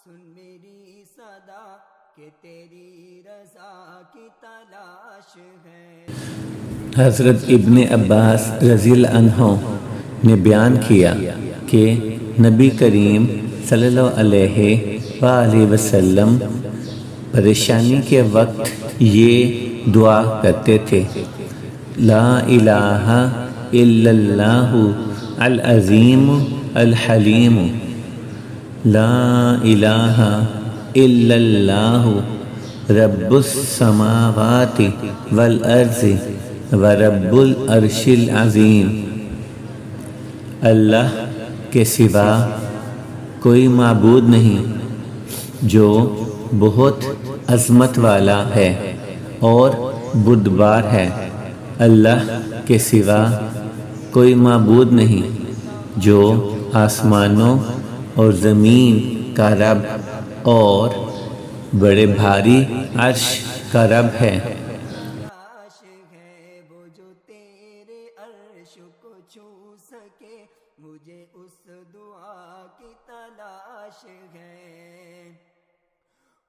سن میری صدا کہ تیری رضا کی تلاش ہے۔ حضرت ابن عباس رضی اللہ عنہ نے بیان کیا کہ نبی کریم صلی اللہ علیہ وآلہ وسلم پریشانی کے وقت یہ دعا کرتے تھے، لا الہ الا اللہ العظیم الحلیم، لا الہ الا اللہ رب السماوات والارض ورب العرش العظیم۔ اللہ کے سوا کوئی معبود نہیں جو بہت عظمت والا ہے اور بردبار ہے۔ اللہ کے سوا کوئی معبود نہیں جو آسمانوں اور زمین کا رب اور بڑے بھاری عرش کا رب ہے۔ تلاش ہے وہ جو تیرے عرش کو چھو سکے، مجھے اس دعا کی تلاش ہے۔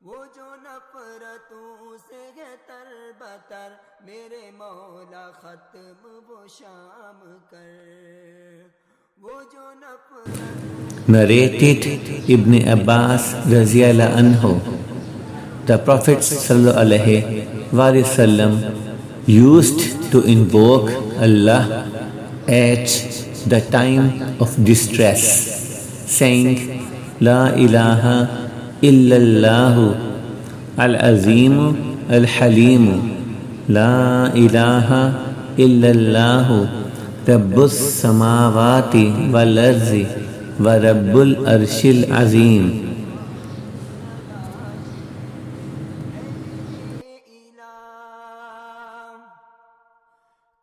وہ جو نفرتوں سے ہے تر بتر، میرے مولا ختم وہ شام کر۔ وہ جو نفرت Narrated Ibn Abbas رضی اللہ عنہ, the Prophet sallallahu alaihi wasallam used to invoke Allah at the time of distress, saying, La ilaha illallah al-azim al-halim, La ilaha illallah rabbus samawati wal-arzi ورب العرش العظیم۔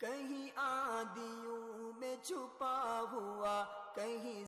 کہیں آدیوں میں چھپا ہوا، کہیں